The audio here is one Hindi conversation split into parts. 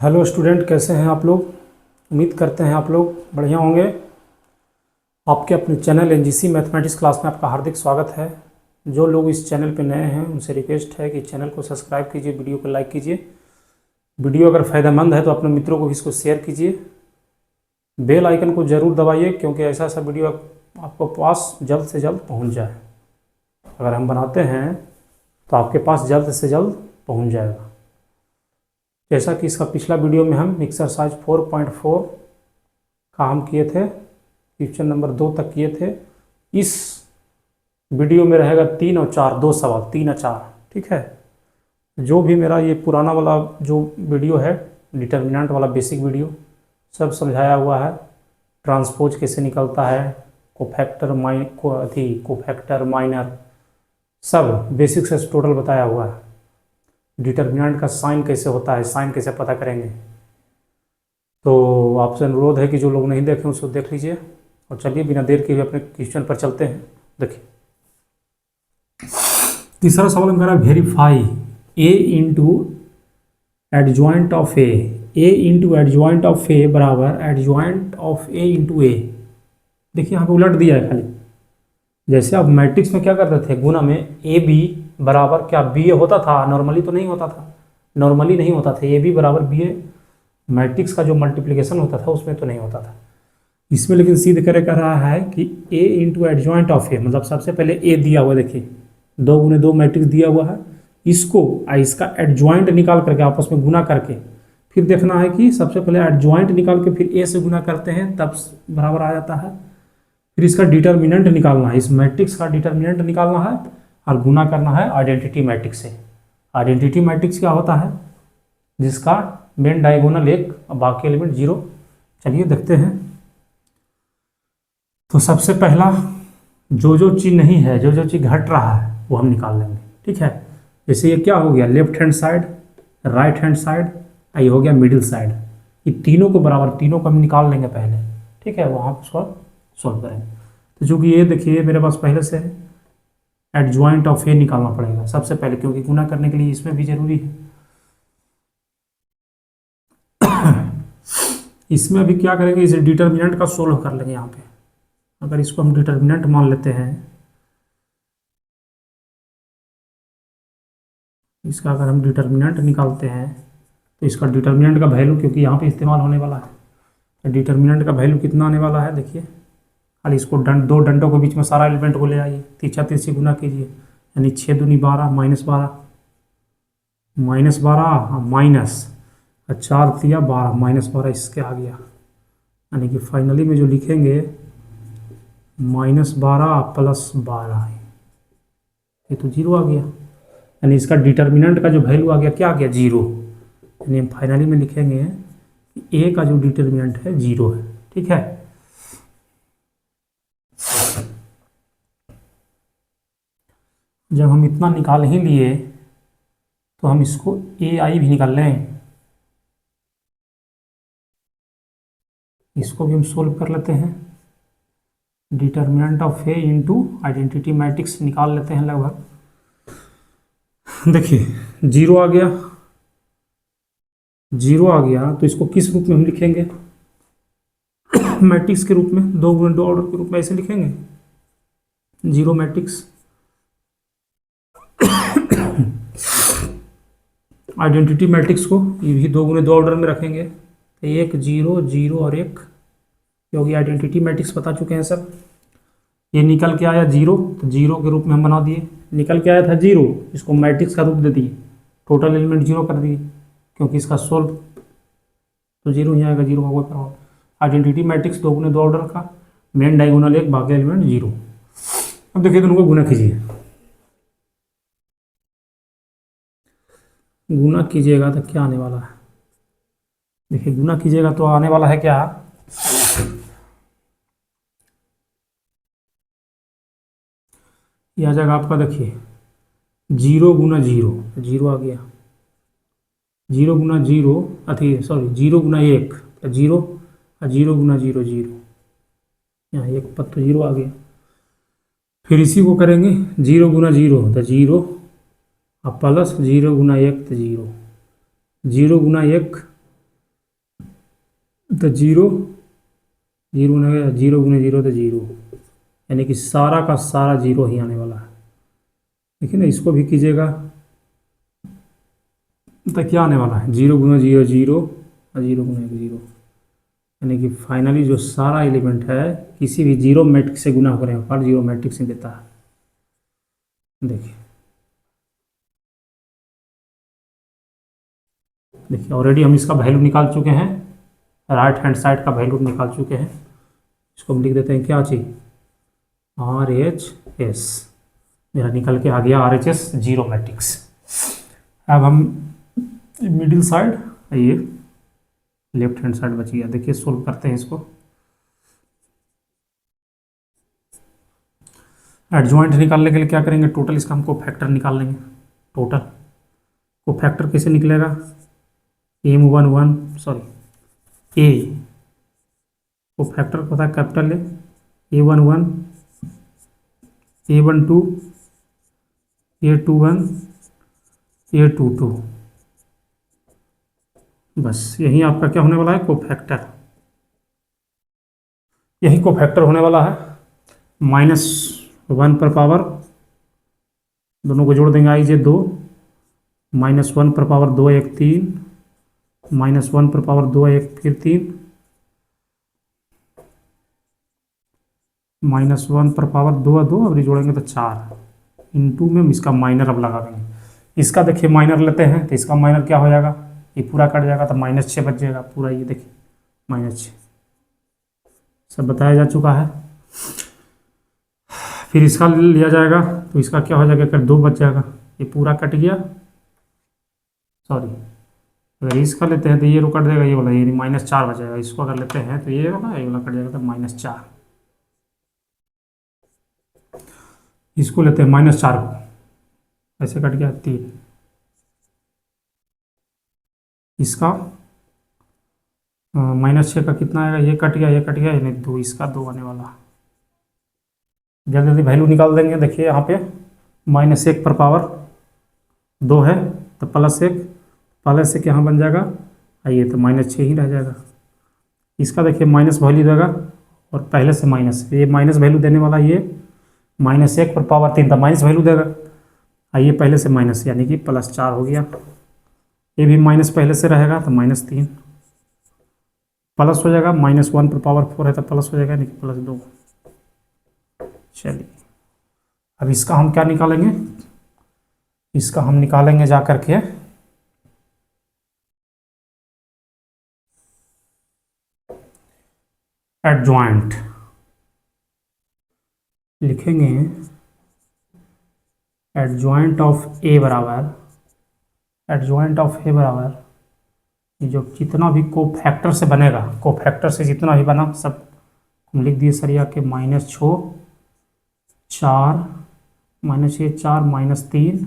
हेलो स्टूडेंट, कैसे हैं आप लोग। उम्मीद करते हैं आप लोग बढ़िया होंगे। आपके अपने चैनल एनजीसी मैथमेटिक्स क्लास में आपका हार्दिक स्वागत है। जो लोग इस चैनल पे नए हैं उनसे रिक्वेस्ट है कि चैनल को सब्सक्राइब कीजिए, वीडियो को लाइक कीजिए। वीडियो अगर फ़ायदेमंद है तो अपने मित्रों को भी इसको शेयर कीजिए। बेल आइकन को ज़रूर दबाइए क्योंकि ऐसा ऐसा वीडियो आपको पास जल्द से जल्द पहुँच जाए। अगर हम बनाते हैं तो आपके पास जल्द से जल्द पहुँच जाएगा। जैसा कि इसका पिछला वीडियो में हम एक्सरसाइज 4.4 का हम किए थे, क्वेश्चन नंबर 2 तक किए थे। इस वीडियो में रहेगा 3 और 4, 2 सवाल, 3 और 4। ठीक है। जो भी मेरा ये पुराना वाला जो वीडियो है, डिटर्मिनेंट वाला बेसिक वीडियो, सब समझाया हुआ है। ट्रांसपोज कैसे निकलता है, कोफैक्टर माइनर, सब बेसिक से टोटल बताया हुआ है। डिटर्मिनेंट का साइन कैसे होता है, साइन कैसे पता करेंगे। तो आपसे अनुरोध है कि जो लोग नहीं देखें उसको देख लीजिए। और चलिए बिना देर के हुए अपने क्वेश्चन पर चलते हैं। देखिए तीसरा सवाल में कह रहा है verify A into adjoint of A into adjoint of A बराबर adjoint of A into A. देखिए यहाँ पे उलट दिया है खाली। जैसे आप मैट्रिक्स में क्या करते थे, गुना में ए बी बराबर क्या बी ए होता था, नॉर्मली तो नहीं होता था, नॉर्मली नहीं होता था। ए बी बराबर बी ए मैट्रिक्स का जो मल्टीप्लिकेशन होता था उसमें तो नहीं होता था। इसमें लेकिन सीधे कह रहा है कि ए इंटू एडजॉइंट ऑफ ए, मतलब सबसे पहले ए दिया हुआ, देखिए 2 गुने 2 मैट्रिक्स दिया हुआ है, इसको इसका एडजॉइंट निकाल करके आपस में गुना करके फिर देखना है कि सबसे पहले एडजॉइंट निकाल के फिर ए से गुना करते हैं तब बराबर आ जाता है। फिर इसका डिटर्मिनेंट निकालना है, इस मैट्रिक्स का डिटर्मिनेंट निकालना है और गुना करना है आइडेंटिटी मैट्रिक्स से। आइडेंटिटी मैट्रिक्स क्या होता है, जिसका मेन डायगोनल 1 और बाकी एलिमेंट 0। चलिए देखते हैं। तो सबसे पहला जो चीज़ नहीं है, जो चीज़ घट रहा है वो हम निकाल लेंगे। ठीक है। जैसे ये क्या हो गया, left hand side, right hand side, ये हो गया मिडिल साइड। ये तीनों को बराबर, तीनों को हम निकाल लेंगे पहले। ठीक है, वहाँ पर सॉल्व करेंगे। तो चूँकि ये देखिए मेरे पास पहले से है, एडजॉइंट ऑफ ए निकालना पड़ेगा सबसे पहले, क्योंकि गुना करने के लिए इसमें भी जरूरी है। इसमें अभी क्या करेंगे, इसे डिटर्मिनेंट का सोल्व कर लेंगे। यहाँ पे अगर इसको हम डिटर्मिनेंट मान लेते हैं, इसका अगर हम डिटर्मिनेंट निकालते हैं तो इसका डिटर्मिनेंट का वैल्यू, क्योंकि यहाँ पे इस्तेमाल होने वाला है, तो डिटर्मिनेंट का वैल्यू कितना आने वाला है, देखिए खाली इसको दो डंडों के बीच में सारा एलिमेंट को ले आइए, तीछा तीसरी गुना कीजिए, यानी 6 दूनी 12 -12 -12 माइनस 4 दिया 12 -12 इसके आ गया। यानी कि फाइनली में जो लिखेंगे -12 + 12, ये तो 0 आ गया। यानी इसका डिटर्मिनेंट का जो वैल्यू आ गया, क्या आ गया, 0। यानी हम फाइनली में लिखेंगे कि ए का जो डिटर्मिनेंट है 0 है। ठीक है। जब हम इतना निकाल ही लिए तो हम इसको ए आई भी निकाल लें, इसको भी हम सोल्व कर लेते हैं। Determinant of A into identity matrix निकाल लेते हैं लगभग। देखिए 0 आ गया, 0 आ गया तो इसको किस रूप में हम लिखेंगे, मैट्रिक्स के रूप में, 2 गुणे 2 ऑर्डर के रूप में ऐसे लिखेंगे 0 मैट्रिक्स। आइडेंटिटी मैट्रिक्स को ये भी 2 गुणे 2 ऑर्डर में रखेंगे, 1 0 0 और 1, क्योंकि आइडेंटिटी मैट्रिक्स बता चुके हैं सब। ये निकल के आया 0, तो 0 के रूप में हम बना दिए। निकल के आया था 0, इसको मैट्रिक्स का रूप दे दिए, टोटल एलिमेंट 0 कर दिए, क्योंकि इसका सोल्व तो 0 ही आएगा, 0 का कोई प्रभाव। आइडेंटिटी मैट्रिक्स 2 गुणे 2 ऑर्डर का, मेन डायगोनल 1, बाकी एलिमेंट 0। अब देखिए दोनों को गुना कीजिए, गुना कीजिएगा तो क्या आने वाला है, देखिए गुना कीजिएगा तो आने वाला है क्या, यह आ जाएगा आपका, देखिए 0 गुना 0, 0 आ गया, 0 गुना 0 सॉरी 0 गुना 1 तो 0, और 0 गुना 0 0, यहाँ 1 पद तो 0 आ गया। फिर इसी को करेंगे 0 गुना 0 तो 0, और प्लस 0 गुना 1 तो 0, 0 गुना 1 तो जीरो, जीरो ने जीरो गुने जीरो तो जीरो, यानी कि सारा का सारा जीरो ही आने वाला है। देखिए ना, इसको भी कीजिएगा तो क्या आने वाला है, जीरो गुना जीरो जीरो और जीरो गुना एक जीरो, यानी कि फाइनली जो सारा एलिमेंट है किसी भी जीरो मैट्रिक्स से गुना हो रहे हैं पर जीरो मैट्रिक्स में देता है। देखिए देखिए ऑलरेडी हम इसका वैल्यू निकाल चुके हैं, राइट हैंड साइड का वैल्यू निकाल चुके हैं। इसको हम लिख देते हैं क्या चीज़, आर एच एस, मेरा निकल के आ गया R H S zero matrix. अब हम मिडिल साइड, ये लेफ्ट हैंड साइड बच गया। देखिए सोल्व करते हैं इसको। एडजॉइंट निकालने के लिए क्या करेंगे, टोटल इसका हमको फैक्टर निकाल लेंगे। टोटल को फैक्टर कैसे निकलेगा, M one one sorry A को फैक्टर होता है capital A one one, A one two, A two one, A two two, बस यही आपका क्या होने वाला है, को फैक्टर। यही को फैक्टर होने वाला है। माइनस वन पर पावर, दोनों को जोड़ देंगे आई जे दो, माइनस वन पर पावर दो एक तीन, माइनस वन पर पावर दो एक फिर तीन, माइनस वन पर पावर दो दो, अब जोड़ेंगे तो चार, इनटू में हम इसका माइनर अब लगा देंगे। इसका देखिए माइनर लेते हैं तो इसका माइनर क्या हो जाएगा, ये पूरा कट जाएगा तो माइनस छः बच जाएगा पूरा, ये देखिए माइनस छः सब बताया जा चुका है। फिर इसका लिया जाएगा तो इसका क्या हो जाएगा, कर दो बच जाएगा, ये पूरा कट गया, सॉरी अगर इसका लेते हैं तो ये रो कट जाएगा, ये वाला ये माइनस चार बच जाएगा। इसको अगर लेते हैं तो ये वाला कट जाएगा तो माइनस चार। इसको लेते हैं माइनस चार को, ऐसे कट गया तीन, इसका माइनस छः का कितना आएगा, ये कट गया ये कट गया, यानी दो, इसका दो आने वाला। जल्दी जल्दी वैल्यू निकाल देंगे। देखिए यहाँ पे माइनस एक पर पावर दो है तो प्लस एक यहाँ बन जाएगा, आइए तो माइनस छः ही रह जाएगा। इसका देखिए माइनस वैल्यू देगा और पहले से माइनस, ये माइनस वैल्यू देने वाला, ये माइनस एक पर पावर तीन था माइनस वैल्यू देगा, आइए पहले से माइनस यानी कि प्लस चार हो गया। ये भी माइनस पहले से रहेगा तो माइनस तीन, प्लस हो जाएगा, माइनस वन पर पावर फोर है तो प्लस हो जाएगा यानी कि प्लस दो। चलिए अब इसका हम क्या निकालेंगे, इसका हम निकालेंगे जा करके एडजॉइंट, लिखेंगे एडजॉइंट ऑफ ए बराबर, एडजॉइंट ऑफ ए बराबर ये जो जितना भी कोफैक्टर से बनेगा, कोफैक्टर से जितना भी बना सब हम लिख दिए सरिया के, माइनस छः चार, माइनस ये चार, माइनस तीन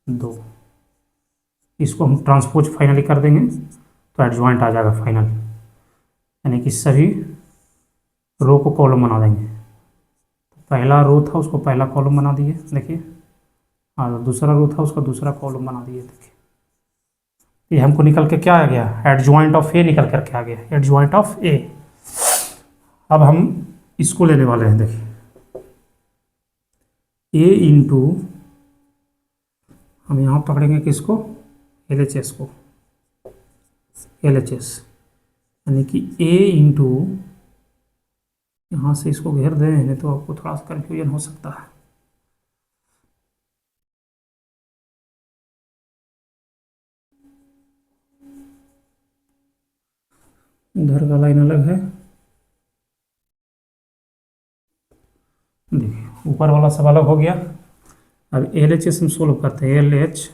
दो, इसको हम ट्रांसपोज फाइनली कर देंगे तो एडजॉइंट आ जाएगा फाइनल, यानी कि सभी रो को कॉलम बना देंगे। पहला रो था उसको पहला कॉलम बना दिए, देखिए, हाँ दूसरा रो था उसका दूसरा कॉलम बना दिए। देखिए ये हमको निकल के क्या आ गया, एडजॉइंट ऑफ ए निकल करके आ गया, एडजॉइंट ऑफ ए। अब हम इसको लेने वाले हैं, देखिए ए इंटू, हम यहाँ पकड़ेंगे किसको, एल एच एस को, एल एच एस यानी कि ए इंटू, यहाँ से इसको घेर दें नहीं तो आपको थोड़ा सा कन्फ्यूजन हो सकता है। इधर का लाइन अलग है, देखिए ऊपर वाला सब अलग हो गया। अब एल एच एस हम सोल्व करते हैं, एल एच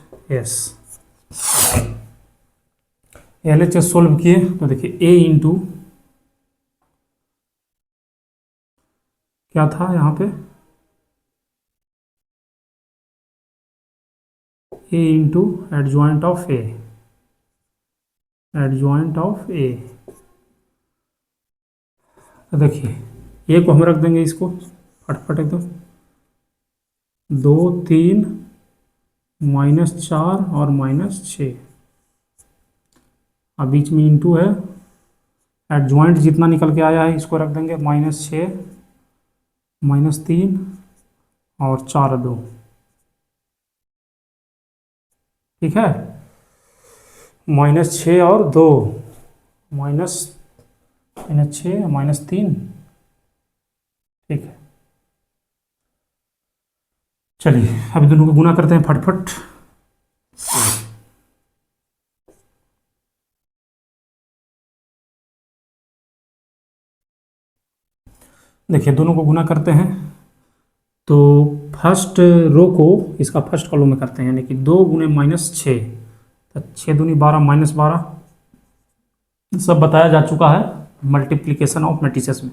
एस सोल्व किए तो देखिए ए इंटू क्या था यहाँ पे, A into adjoint of A, adjoint of A, तो देखिए ए को हम रख देंगे इसको फटफट एकदम, दो तीन माइनस चार और माइनस छः, अब बीच में इंटू है एडजॉइंट जितना निकल के आया है इसको रख देंगे -6 -3 और 4 2। ठीक है, -6 और 2 -6 -3। ठीक है, चलिए अभी दोनों को गुना करते हैं फटफट। देखिए दोनों को गुना करते हैं तो फर्स्ट रो को इसका फर्स्ट कॉलम में करते हैं, यानी कि 2 गुने -6, तो 6 दूनी 12 -12 सब बताया जा चुका है मल्टीप्लिकेशन ऑफ मैट्रिसेस में।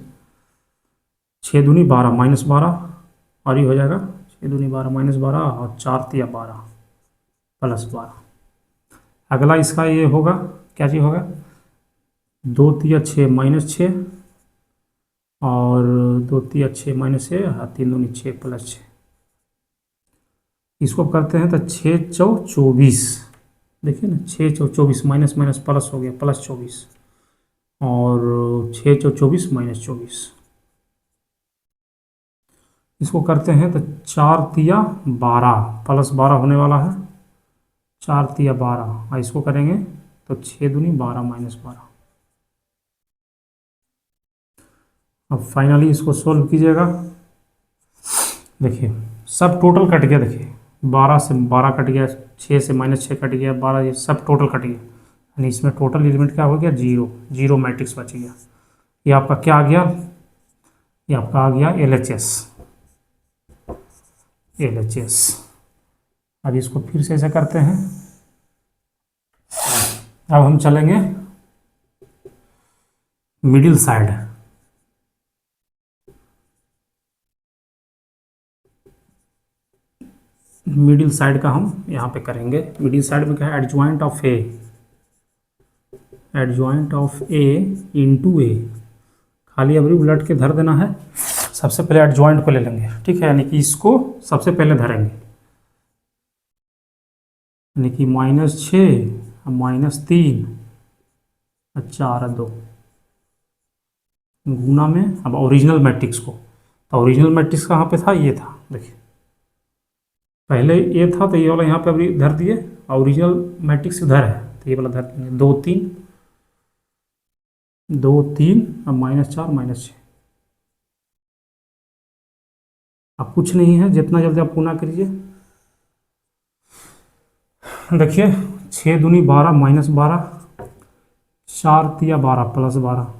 6 दूनी 12 -12 और ये हो जाएगा 6 दूनी 12 -12 और 4 तिया 12 +12। अगला इसका ये होगा, क्या चीज़ होगा, 2 तिया 6 -6 और 2 तिया 6 -6 और 3 दूनी 6 +6। इसको करते हैं तो 6 चौ 24, देखिए ना 6 चौ 24 माइनस माइनस प्लस हो गया +24 और 6 चौ 24 -24। इसको करते हैं तो 4 तिया 12 +12 होने वाला है, 4 तिया 12 और इसको करेंगे तो 6 दूनी 12 -12। अब फाइनली इसको सोल्व कीजिएगा। देखिए सब टोटल कट गया, देखिए 12 से 12 कट गया, 6 से -6 कट गया, 12 ये सब टोटल कट गया, यानी इसमें टोटल एलिमेंट क्या हो गया, 0 0 मैट्रिक्स बच गया। ये आपका क्या आ गया, ये आपका आ गया LHS। अब इसको फिर से ऐसे करते हैं। अब हम चलेंगे मिडिल साइड। मिडिल साइड का हम यहाँ पे करेंगे। मिडिल साइड में क्या है, एडजॉइंट ऑफ ए इंटू ए। खाली अभी उलट के धर देना है। सबसे पहले एडजॉइंट को ले लेंगे, ठीक है, यानी कि इसको सबसे पहले धरेंगे, यानी कि -6 -3 और 4 2 गुना में। अब ओरिजिनल मैट्रिक्स को, तो ओरिजिनल मैट्रिक्स कहाँ पे था, ये था, देखिए पहले ये था तो ये वाला यहाँ पे अभी धर दिए, ओरिजिनल मैट्रिक्स इधर है तो ये वाला धर देंगे 2 3 2 3 और -4 -6। अब कुछ नहीं है, जितना जल्दी आप गुना करिए। देखिए 6 दूनी 12 -12, 4 तिया 12 +12।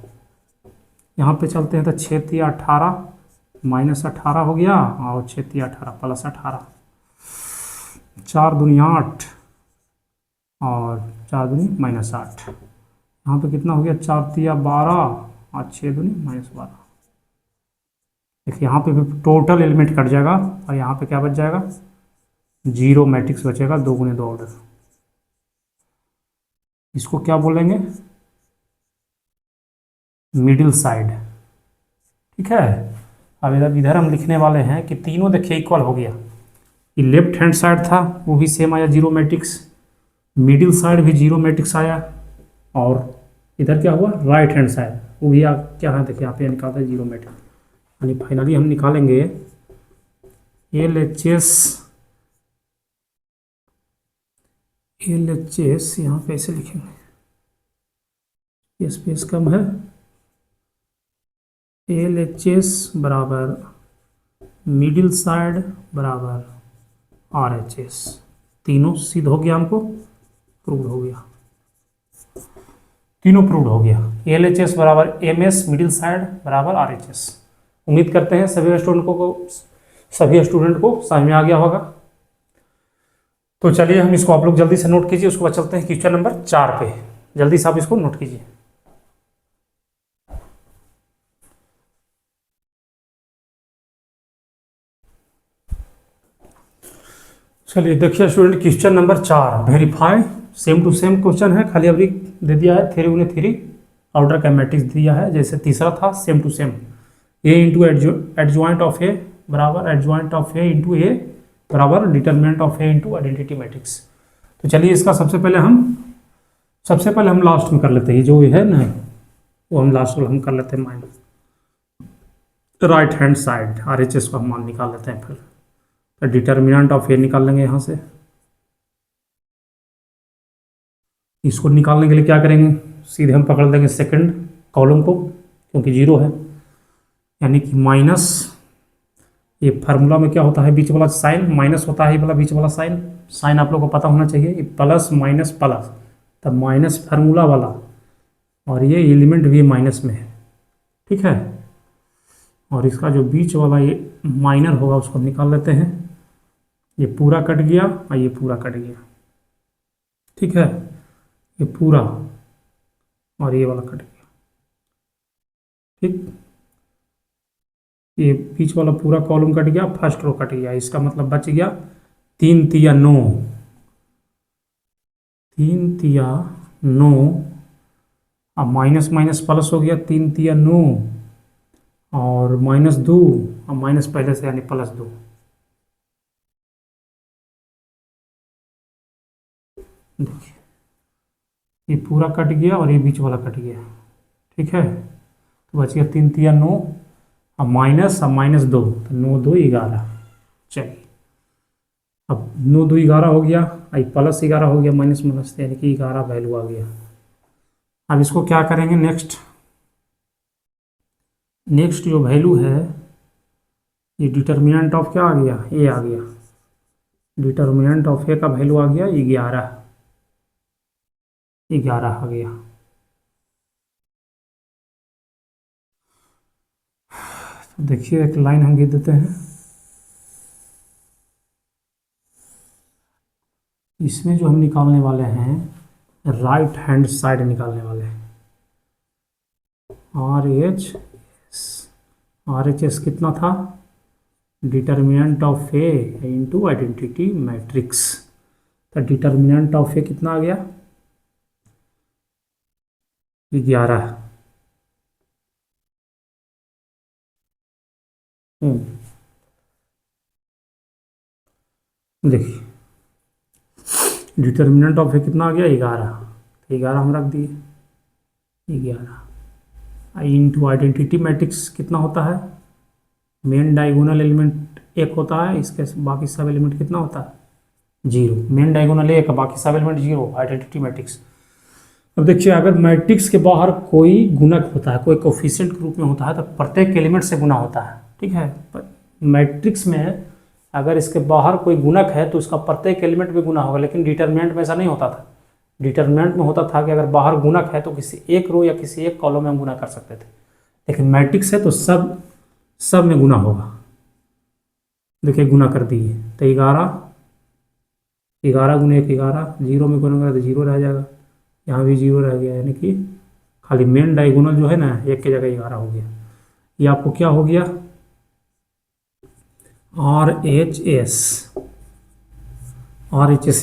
यहाँ पे चलते हैं तो 6 तिया 18 -18 हो गया और 6 तिया 18 +18, 4 दूनी 8 और 4 दूनी -8। यहाँ पे कितना हो गया, 4 तिया 12 और 6 दूनी -12। देखिए यहाँ पे भी टोटल एलिमेंट कट जाएगा और यहाँ पे क्या बच जाएगा, 0 मैट्रिक्स बचेगा 2 गुने 2 ऑर्डर। इसको क्या बोलेंगे, मिडिल साइड। ठीक है, अब इधर हम लिखने वाले हैं कि तीनों देखिए इक्वल हो गया। ये लेफ्ट हैंड साइड था वो भी सेम आया 0 मैट्रिक्स, मिडिल साइड भी 0 मैट्रिक्स आया, और इधर क्या हुआ, राइट हैंड साइड वो भी क्या है, देखिए यहाँ पे निकालते हैं 0 मैट्रिक्स। यानी फाइनली हम निकालेंगे LHS यहाँ पे ऐसे लिखेंगे, ये स्पेस कम है, LHS बराबर मिडिल साइड बराबर RHS। तीनों सिद्ध हो गया, हमको प्रूव हो गया, तीनों प्रूव हो गया। LHS बराबर MS मिडिल साइड बराबर RHS। उम्मीद करते हैं सभी स्टूडेंट को समझ में आ गया होगा। तो चलिए हम इसको आप लोग जल्दी से नोट कीजिए, उसके बाद चलते हैं क्वेश्चन नंबर 4 पे। जल्दी से आप इसको नोट कीजिए। चलिए देखिए student, question number 4 verify. Same to same question है, खाली अभी दे दिया है 3 गुने 3 ऑर्डर का मैट्रिक्स दिया है, जैसे तीसरा था same to same. A into adjoint of A बराबर adjoint of A into A बराबर determinant of A into identity matrix. तो चलिए इसका सबसे पहले हम लास्ट में कर लेते हैं, जो है ना वो हम लास्ट वाला हम कर लेते हैं minus right hand side RHS को हम मान निकाल लेते हैं। फिर तो डिटर्मिनेंट ऑफ ए निकाल लेंगे यहाँ से। इसको निकालने के लिए क्या करेंगे, सीधे हम पकड़ लेंगे सेकंड कॉलम को, क्योंकि जीरो है, यानी कि माइनस, ये फार्मूला में क्या होता है, बीच वाला साइन माइनस होता है, ये वाला बीच वाला साइन, साइन आप लोग को पता होना चाहिए, ये प्लस माइनस प्लस, तब माइनस फार्मूला वाला, और ये एलिमेंट भी माइनस में है, ठीक है। और इसका जो बीच वाला ये माइनर होगा उसको निकाल लेते हैं। ये पूरा कट गया और ये पूरा कट गया, ठीक है, ये पूरा और ये वाला कट गया, ठीक। ये बीच वाला पूरा कॉलम कट गया, फर्स्ट रो कट गया, इसका मतलब बच गया 3 तिया 9, 3 तिया 9, अब माइनस माइनस प्लस हो गया, 3 तिया 9 और -2 और माइनस पहले से यानी +2। देखिए ये पूरा कट गया और ये बीच वाला कट गया, ठीक है। तो बच गया 3 तिया 9 और -2, तो 9 2 11। चलिए अब 9 2 11 हो गया, आई +11 हो गया, माइनस माइनस यानी कि 11 वैल्यू आ गया। अब इसको क्या करेंगे, नेक्स्ट जो वैल्यू है, ये डिटर्मिनेंट ऑफ क्या आ गया, ए आ गया, डिटर्मिनेंट ऑफ ए का वैल्यू आ गया 11, 11 आ गया। तो देखिए एक लाइन हम गिर देते हैं, इसमें जो हम निकालने वाले हैं राइट हैंड साइड निकालने वाले हैं, RHS कितना था, determinant of A into identity matrix, तो डिटर्मिनेंट ऑफ ए कितना आ गया 11। देखिए डिटर्मिनेंट ऑफ ए कितना आ गया 11, तो 11 हम रख दिए, 11 इंटू आइडेंटिटी मैट्रिक्स कितना होता है, मेन डायगोनल एलिमेंट 1 होता है, इसके बाकी सब एलिमेंट कितना होता है 0, मेन डायगोनल 1 बाकी सब एलिमेंट 0, आइडेंटिटी मैट्रिक्स। अब देखिए अगर मैट्रिक्स के बाहर कोई गुणक होता है, कोई कोफिशिएंट के रूप में होता है, तो प्रत्येक एलिमेंट से गुना होता है, ठीक है। मैट्रिक्स में अगर इसके बाहर कोई गुणक है तो उसका प्रत्येक एलिमेंट में गुना होगा, लेकिन डिटर्मिनेंट में ऐसा नहीं होता था। डिटर्मिनेंट में होता था कि अगर बाहर गुणक है तो किसी एक रो या किसी एक कॉलम में हम गुना कर सकते थे, लेकिन मैट्रिक्स है तो सब में गुना होगा। देखिए गुना कर दिए तो 11 गुने 1 11, 0 में गुना करें तो 0 रह जाएगा, यहाँ भी 0 रह गया, यानी कि खाली मेन डायगोनल जो है ना 1 की जगह 11 हो गया। ये आपको क्या हो गया RHS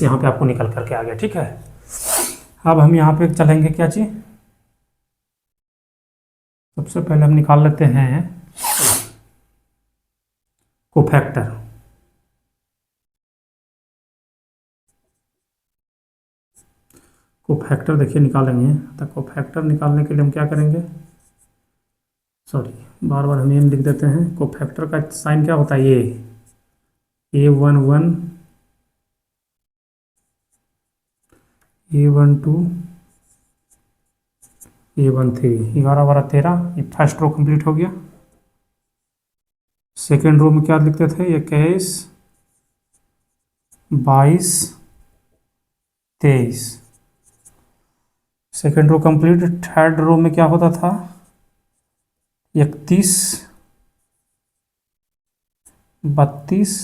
यहाँ पे आपको निकल करके आ गया, ठीक है। अब हम यहाँ पे चलेंगे क्या चीज, सबसे पहले हम निकाल लेते हैं कोफैक्टर। कोफैक्टर देखिए निकालेंगे, तो कोफैक्टर निकालने के लिए हम क्या करेंगे, सॉरी बार बार हम ये लिख देते हैं, कोफैक्टर का साइन क्या होता है, A11 A12 A13, 11 12 13, ये फर्स्ट रो कंप्लीट हो गया। सेकेंड रो में क्या लिखते थे, 21 22 23, second row complete. Third row में क्या होता था, 31 32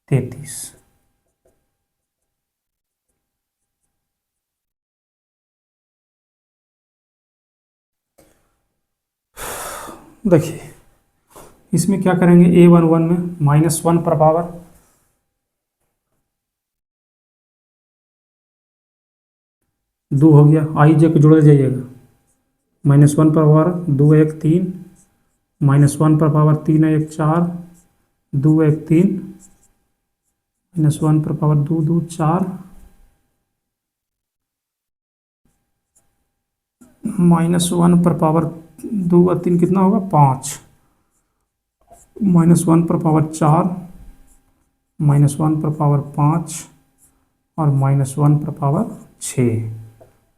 33। देखिए इसमें क्या करेंगे, A11 में -1 पर पावर, दो हो गया, आई जे को जोड़ जाइएगा, -1 पर पावर 2 1 3, -1 पर पावर 3 1 4, 2 1 3, -1 पर पावर 2 2 4, -1 पर पावर 2 और 3 कितना होगा 5, -1 पर पावर 4, -1 पर पावर 5 और -1 पर पावर 6।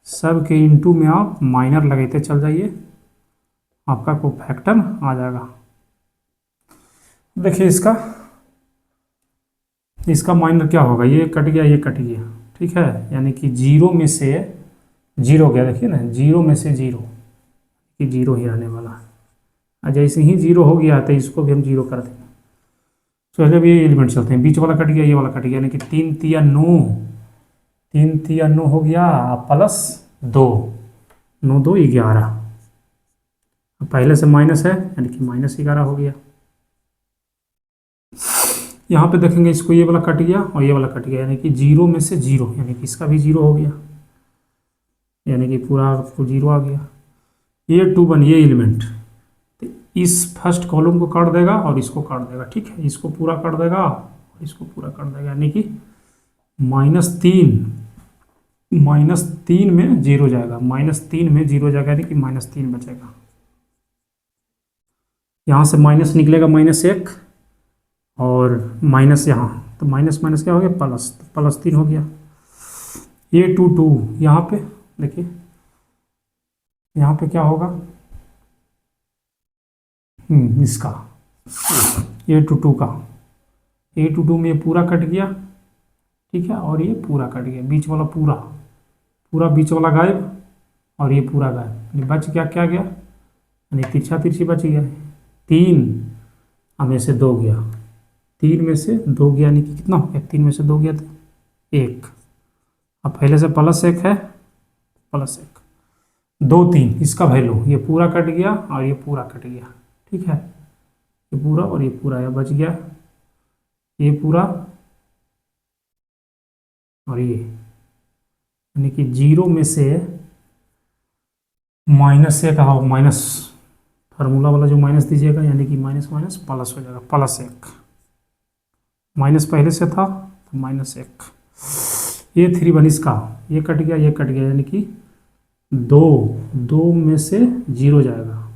सब के इंटू में आप माइनर लगाते चल जाइए, आपका कोफैक्टर आ जाएगा। देखिए इसका माइनर क्या होगा, ये कट गया ये कट गया, ठीक है, यानी कि 0 में से 0 गया, देखिए ना 0 में से 0 कि 0 ही रहने वाला है। जैसे ही 0 हो गया तो इसको भी हम 0 कर देंगे। तो जब ये एलिमेंट चलते हैं, बीच वाला कट गया ये वाला कट गया, यानी कि 3 तिया 9, 3 तिया 9 हो गया प्लस 2, 9 2 11। पहले से माइनस है यानी कि -11 हो गया। यहाँ पे देखेंगे इसको ये वाला कट गया और ये वाला कट गया, यानी कि 0 में से 0, यानी कि इसका भी 0 हो गया, यानी कि पूरा आपको 0 आ गया। ये 2 1 ये एलिमेंट तो इस फर्स्ट कॉलम को काट देगा और इसको काट देगा, ठीक है, इसको पूरा काट देगा और इसको पूरा काट देगा, यानी कि -3 में 0 जाएगा, -3 में 0 जाएगा, यानी कि -3 बचेगा। यहाँ से माइनस निकलेगा -1 और माइनस यहाँ, तो माइनस माइनस क्या हो गया प्लस, तो +3 हो गया। ये 2 2 यहाँ पे देखिए, यहाँ पे क्या होगा इसका ये 2 2 का, ये 2 2 में ये पूरा कट गया, ठीक है, और ये पूरा कट गया, बीच वाला पूरा बीच वाला गायब और ये पूरा गायब, बच गया क्या गया, यानी तिरछा तिरछी बच गया। 3 में से 2 गया, 3 में से 2 गया, यानी कि कितना हो गया, 3 में से 2 गया तो 1। अब पहले से +1 है, +1 2 3 इसका वैल्यू, ये पूरा कट गया और ये पूरा कट गया, ठीक है, ये पूरा और ये पूरा, यह बच गया ये पूरा और ये, यानी कि 0 में से -1 हाँ माइनस फार्मूला वाला जो माइनस दीजिएगा, यानी कि माइनस माइनस प्लस हो जाएगा, +1 माइनस पहले से था तो -1। ये 3 1 इसका ये कट गया ये कट गया, यानी कि 2 में से 0 जाएगा,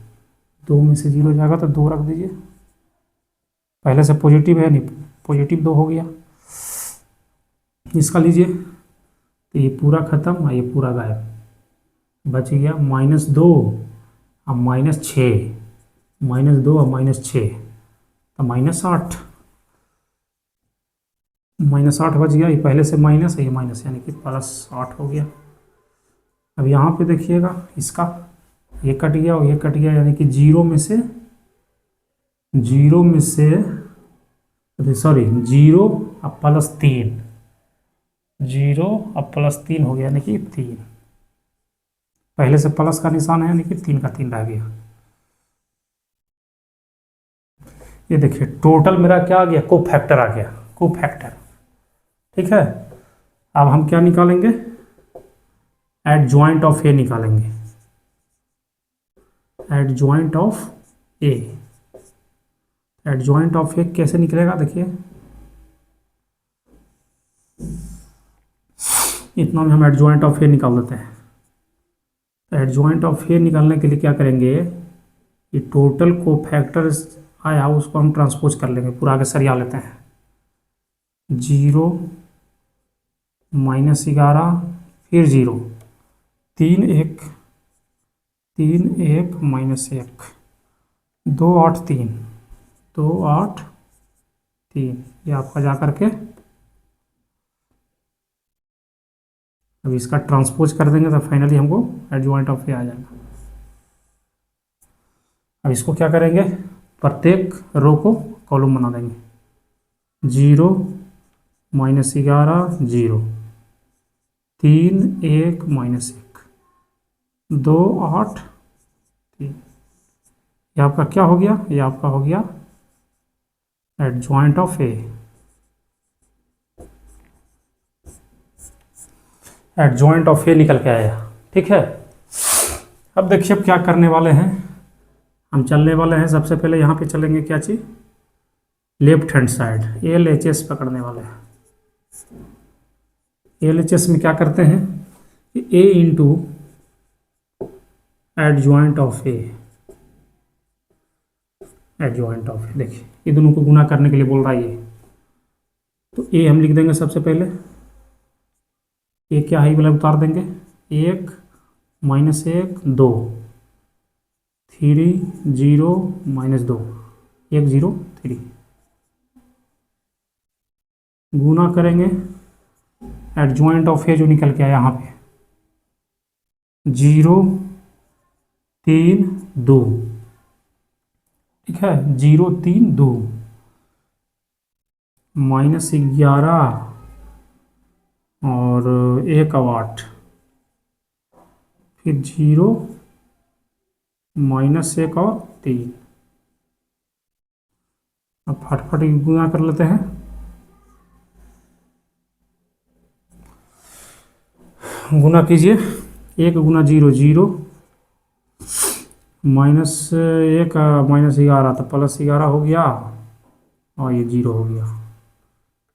2 में से 0 जाएगा तो 2 रख दीजिए, पहले से पॉजिटिव है नहीं, पॉजिटिव 2 हो गया। इसका लीजिए तो ये पूरा खत्म और ये पूरा गायब, बच गया -2 और -6, -2 और -6 तो -8, -8 बच गया, ये पहले से माइनस है ये माइनस, यानी कि +8 हो गया। अब यहाँ पे देखिएगा इसका ये कट गया और ये कट गया, यानी कि 0 में से सॉरी 0 और +3, 0 और +3 हो गया, यानी कि 3, पहले से प्लस का निशान है, यानी कि 3 का 3 रह गया। ये देखिए टोटल मेरा क्या आ गया, कोफैक्टर आ गया, कोफैक्टर, ठीक है। अब हम क्या निकालेंगे, एडजॉइंट ऑफ ए निकालेंगे, adjoint of A, adjoint of A कैसे निकलेगा देखिए, इतना में हम एडजॉइंट ऑफ ए निकाल देते हैं। एडजॉइंट ऑफ ए निकालने के लिए क्या करेंगे, ये टोटल कोफैक्टर्स आया उसको हम ट्रांसपोज कर लेंगे, पूरा आगे सरिया लेते हैं, 0 -11 फिर 0 3 1 -1 2 8 3 2 8 3, ये आपका जा करके अब इसका ट्रांसपोज कर देंगे तो फाइनली हमको एडजॉइंट ऑफ ए आ जाएगा। अब इसको क्या करेंगे, प्रत्येक रो को कॉलम बना देंगे, 0 -11 0 3 1 -1 2 8 3, ये आपका क्या हो गया, ये आपका हो गया adjoint of A, adjoint of A निकल के आया, ठीक है। अब देखिए अब क्या करने वाले हैं, हम चलने वाले हैं, सबसे पहले यहाँ पे चलेंगे क्या चीज़, लेफ्ट हैंड साइड LHS पकड़ने वाले हैं। LHS में क्या करते हैं, A into adjoint of A, adjoint of A, देखिए ये दोनों को गुना करने के लिए बोल रहा है ये, तो ए हम लिख देंगे सबसे पहले, ए क्या है वाला उतार देंगे, 1 माइनस 1 2, 3 0 माइनस 2 1 0 3, गुना करेंगे एडजॉइंट ऑफ ए जो निकल के आया यहाँ पे 0 3 2, ठीक है, 0 3 2 माइनस 11 और 1 और 8, फिर 0 माइनस 1 और 3। अब फटाफट गुना कर लेते हैं, गुना कीजिए, 1 गुना 0 0, माइनस 1 माइनस 11 तो प्लस 11 हो गया और ये 0 हो गया।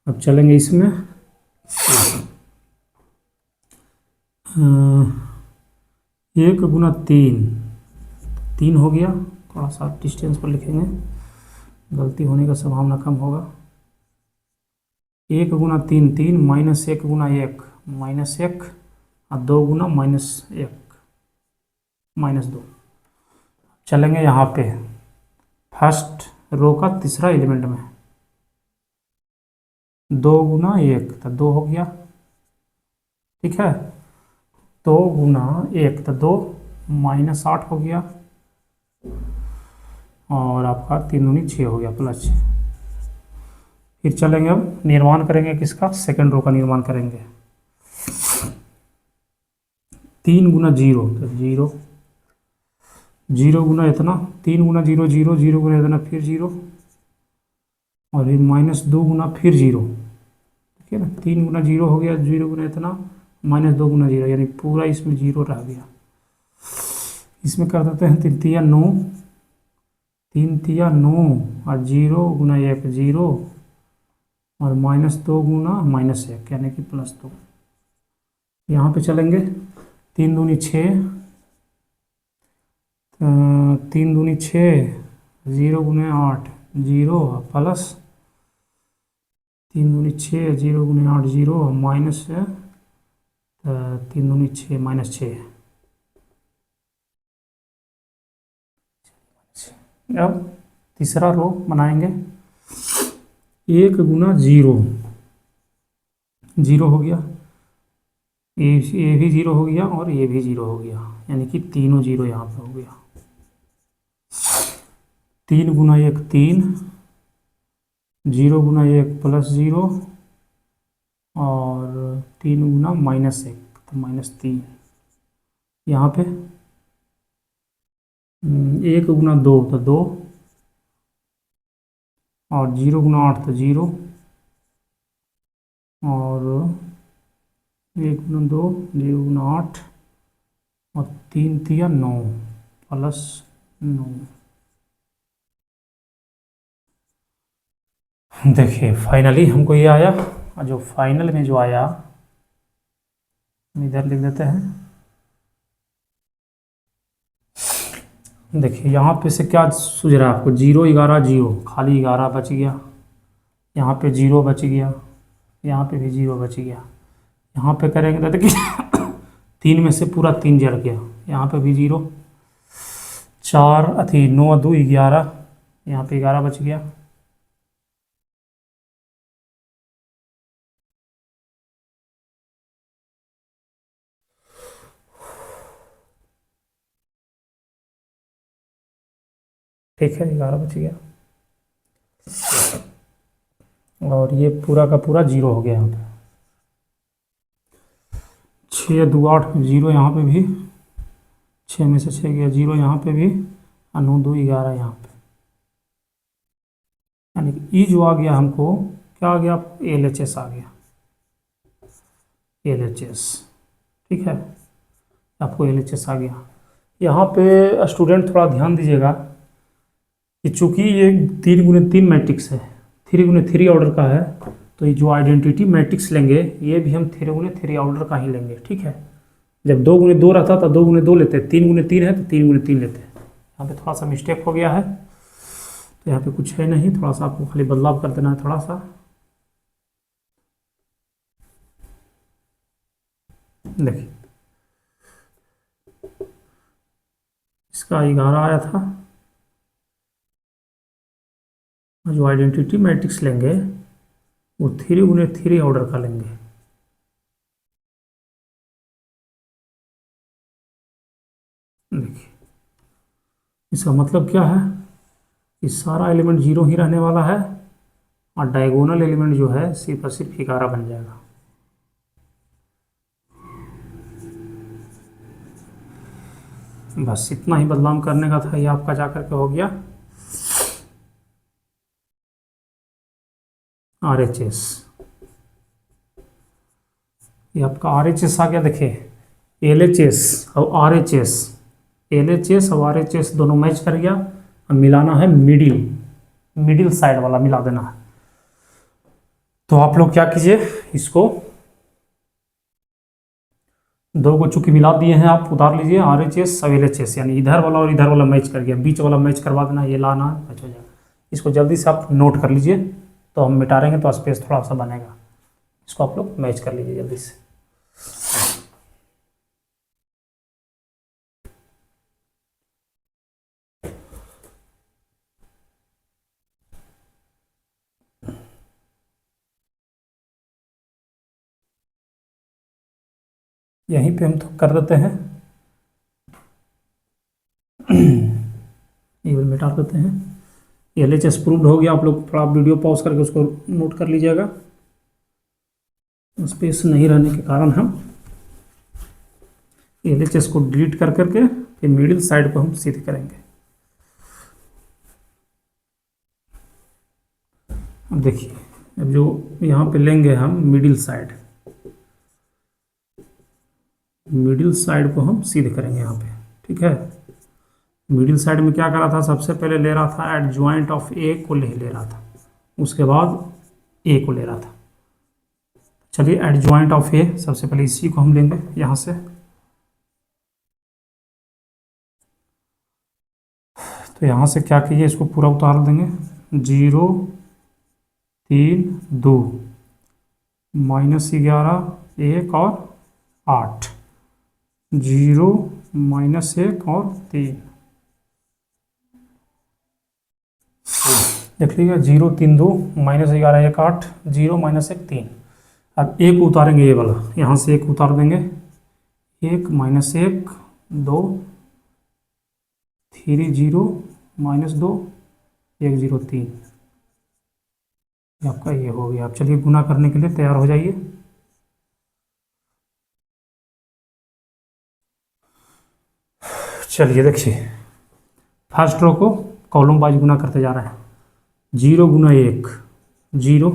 अब चलेंगे इसमें, 1 गुना 3 3 हो गया, थोड़ा सा डिस्टेंस पर लिखेंगे, गलती होने का संभावना कम होगा। 1 गुना 3 3, माइनस 1 गुना 1 माइनस 1 और 2 गुना माइनस 1 माइनस 2। चलेंगे यहाँ पे फर्स्ट रो का तीसरा एलिमेंट में, 2 गुना 1 तो 2 हो गया, ठीक है, 2 गुना 1 तो 2 माइनस 8 हो गया और आपका 3 दूनी 6 हो गया प्लस 6। फिर चलेंगे, अब निर्माण करेंगे किसका, सेकंड रो का निर्माण करेंगे। 3 गुना 0 तो 0, 0 गुना इतना, 3 गुना 0 0, 0 गुना इतना फिर 0 और फिर माइनस 2 गुना फिर 0, ठीक है ना, 3 गुना 0 हो गया, 0 गुना इतना माइनस 2 गुना 0, यानी पूरा इसमें 0 रह गया। इसमें कर देते हैं 3 तिया 9, 3 तिया 9 और 0 गुना 1 0 और माइनस 2 गुना माइनस 1 यानी कि प्लस 2। यहाँ पे चलेंगे, 3 दूनी 6, 3 दूनी 6, 0 गुने 8 0 प्लस 3 दूनी 6, 0 गुने 8 0 माइनस 3 दूनी 6 माइनस 6। अब तीसरा रो बनाएंगे, 1 गुना 0 0 हो गया, ये भी 0 हो गया और ये भी 0 हो गया, यानी कि तीनों 0 यहाँ पे हो गया। 3 गुना 1 3, 0 गुना 1 प्लस 0 और 3 गुना माइनस 1 तो माइनस 3। यहाँ पे 1 गुना 2 तो 2 और 0 गुना 8 तो 0 और 1 गुना 2 0 गुना 8 और 3 तिया 9 प्लस 9। देखिए फाइनली हमको ये आया, और जो फाइनल में जो आया इधर लिख देते हैं। देखिए यहाँ पे से क्या सूझ रहा है आपको, 0 11 0, खाली 11 बच गया, यहाँ पे 0 बच गया, यहाँ पे भी 0 बच गया। यहाँ पे करेंगे तो देखिए 3 में से पूरा 3 जड़ गया, यहाँ पे भी 0, 4 अथी 9 2 11, यहाँ पे 11 बच गया। ठीक है, 11 बच गया और ये पूरा का पूरा 0 हो गया। यहाँ पे 6 2 8 0, यहाँ पे भी 6 में से 6 गया 0, यहाँ पे भी 9 2 11 यहाँ पे, यानी कि ई जो आ गया हमको क्या आ गया, LHS आ गया, LHS, ठीक है, आपको LHS आ गया। यहाँ पे स्टूडेंट थोड़ा ध्यान दीजिएगा कि चूँकि ये 3 गुने 3 मैट्रिक्स है, 3 गुने 3 ऑर्डर का है, तो ये जो आइडेंटिटी मैट्रिक्स लेंगे ये भी हम 3 गुने 3 ऑर्डर का ही लेंगे, ठीक है। जब 2 × 2 रहता तो 2 × 2 लेते हैं, 3 × 3 है तो 3 × 3 लेते हैं। यहाँ पे थोड़ा सा मिस्टेक हो गया है, तो यहाँ पे कुछ है नहीं, थोड़ा सा आपको खाली बदलाव कर देना है थोड़ा सा। देखिए इसका 11 आया था, जो आइडेंटिटी मैट्रिक्स लेंगे वो 3 × 3 ऑर्डर का लेंगे। देखिए इसका मतलब क्या है कि सारा एलिमेंट 0 ही रहने वाला है और डायगोनल एलिमेंट जो है सिर्फ और सिर्फ 11 बन जाएगा। बस इतना ही बदलाव करने का था, ये आपका जा करके हो गया RHS। ये आपका RHS आ गया। देखिए LHS और RHS, LHS और RHS दोनों मैच कर गया। अब मिलाना है मिडिल साइड वाला मिला देना है। तो आप लोग क्या कीजिए, इसको दो को चूंकि मिला दिए हैं, आप उतार लीजिए RHS और LHS, यानी इधर वाला और इधर वाला मैच कर गया, बीच वाला मैच करवा देना, ये लाना मैच हो जाएगा। इसको जल्दी से आप नोट कर लीजिए, तो हम मिटा देंगे तो स्पेस थोड़ा सा बनेगा। इसको आप लोग मैच कर लीजिए जल्दी से। यहीं पे हम तो कर देते हैं, ये भी मिटा देते हैं। LHS प्रूव्ड हो गया। आप लोग थोड़ा वीडियो पॉज करके उसको नोट कर लीजिएगा। स्पेस नहीं रहने के कारण हम LHS को डिलीट कर करके फिर मिडिल साइड को हम सीधे करेंगे। अब देखिए, अब जो यहाँ पे लेंगे हम मिडिल साइड को हम सीधे करेंगे यहाँ पे, ठीक है। मिडिल साइड में क्या करा था, सबसे पहले ले रहा था एडजॉइंट ऑफ ए को ले रहा था, उसके बाद ए को ले रहा था। चलिए एडजॉइंट ऑफ ए, सबसे पहले इसी को हम लेंगे यहाँ से। तो यहाँ से क्या कीजिए, इसको पूरा उतार देंगे। 0 3 2 -11 1 और 8, 0 -1 और 3। देख लीजिए 0 3 2 -11 1 8 0 -1 3। अब एक उतारेंगे, ये वाला यहाँ से एक उतार देंगे। 1 -1 2 3 0 -2 1 0 3। आपका ये हो गया। अब चलिए गुना करने के लिए तैयार हो जाइए। चलिए देखिए, फर्स्ट रो को कॉलम वाइज गुना करते जा रहे हैं। 0 × 1 0,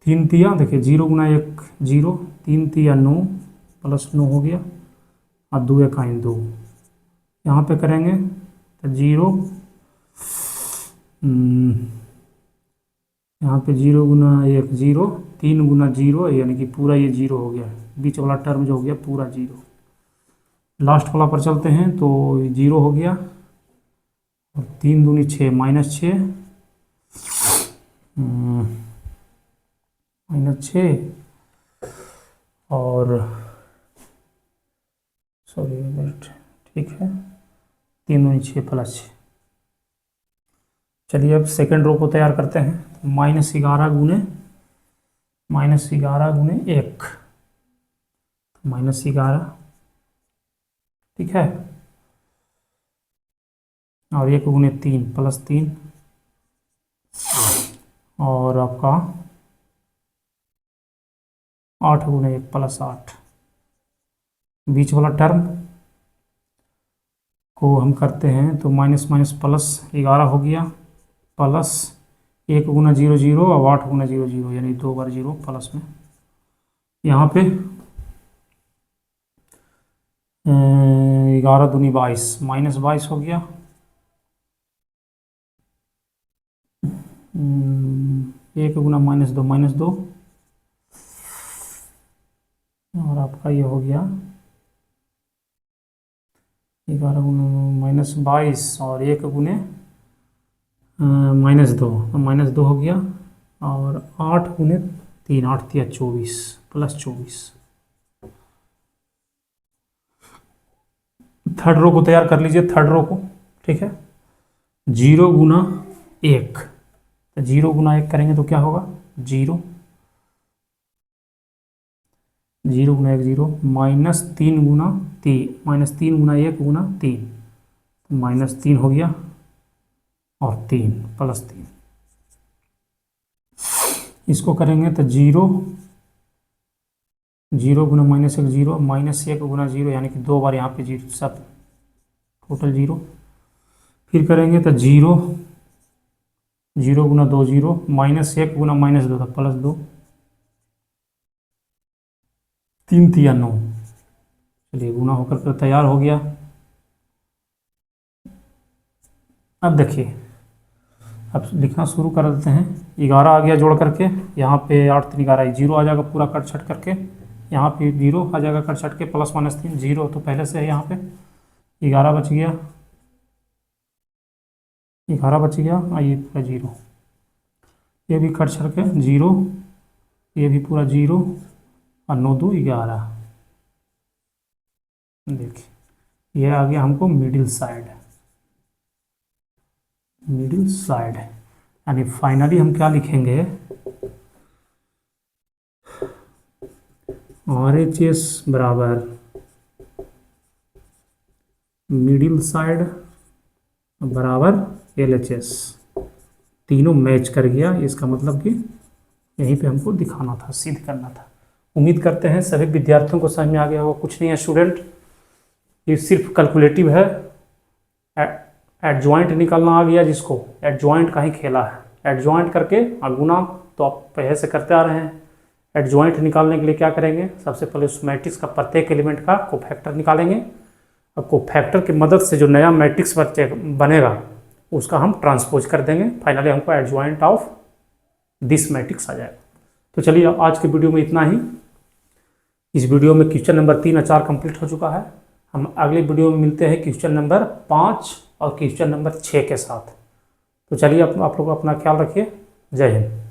3 तिया, देखिए 0 × 1 0, 3 तिया 9 +9 हो गया और 2 1 2। यहाँ पे करेंगे तो 0, यहाँ पे 0 × 1 0, 3 × 0, यानी कि पूरा ये 0 हो गया, बीच वाला टर्म जो हो गया पूरा 0। लास्ट वाला पर चलते हैं तो 0 हो गया और 3 दूनी 6 -6 -6 और सॉरी ठीक है, 3 दूनी 6 +6। चलिए अब सेकेंड रो को तैयार करते हैं। -11 × 1 -11, ठीक है, और 1 × 3 +3 और आपका 8 × 1 +8। बीच वाला टर्म को हम करते हैं तो -11 हो गया, प्लस 1 × 0 0 और 8 × 0 0, यानी 2 बार 0 प्लस में। यहाँ पे 11 दूनी 22 -22 हो गया, 1 × -2 -2 और और आपका ये हो गया 11 माइनस 22 और 1 गुने -2, तो -2 हो गया। और 8 गुने 3, 8 दिया 24 प्लस 24। थर्ड रो को तैयार कर लीजिए, थर्ड रो को, ठीक है। 0 गुना 1, तो 0 गुना 1 करेंगे तो क्या होगा 0, 0 गुना 1 0, -3 गुना 3, -3 गुना 1 गुना 3, -3 हो गया और 3 प्लस 3। इसको करेंगे तो 0, 0 गुना -1 0, -1 गुना 0, यानी कि 2 बार यहाँ पे 0, सब टोटल 0। फिर करेंगे तो 0, 0 गुना 2 0, -1 गुना -2 था +2, 3 3 9। चलिए गुना होकर के तैयार हो गया। अब देखिए, अब लिखना शुरू कर देते हैं। 11 आ गया जोड़ करके, यहाँ पे 8 3 11 0 आ जाएगा पूरा कट छट करके, यहाँ पे 0 आ जाएगा कट छट के, +-3 0 तो पहले से है यहाँ पे। 11 बच गया, 11 बच गया, आइए पूरा 0, ये भी कट छट के 0, ये भी पूरा 0 और 9 2 11। देखिए ये आ गया हमको मिडिल साइड, मिडिल साइड। यानी फाइनली हम क्या लिखेंगे, RHS बराबर मिडिल साइड बराबर LHS, तीनों मैच कर गया। इसका मतलब कि यहीं पे हमको दिखाना था, सिद्ध करना था। उम्मीद करते हैं सभी विद्यार्थियों को समझ में आ गया होगा। कुछ नहीं है स्टूडेंट, ये सिर्फ कैलकुलेटिव है। एडजॉइंट निकालना आ गया, जिसको एडजॉइंट का ही खेला है। एडजॉइंट करके और गुना तो आप पहले से करते आ रहे हैं। एडजॉइंट निकालने के लिए क्या करेंगे, सबसे पहले उस मैट्रिक्स का प्रत्येक एलिमेंट का कोफैक्टर निकालेंगे, और कोफैक्टर की मदद से जो नया मैट्रिक्स बनेगा उसका हम ट्रांसपोज कर देंगे। फाइनली हमको एडजॉइंट ऑफ दिस मैट्रिक्स आ जाएगा। तो चलिए आज के वीडियो में इतना ही। इस वीडियो में क्वेश्चन नंबर 3 और 4 कंप्लीट हो चुका है। हम अगले वीडियो में मिलते हैं क्वेश्चन नंबर 5 और क्वेश्चन नंबर 6 के साथ। तो चलिए आप लोग अपना ख्याल रखिए। जय हिंद।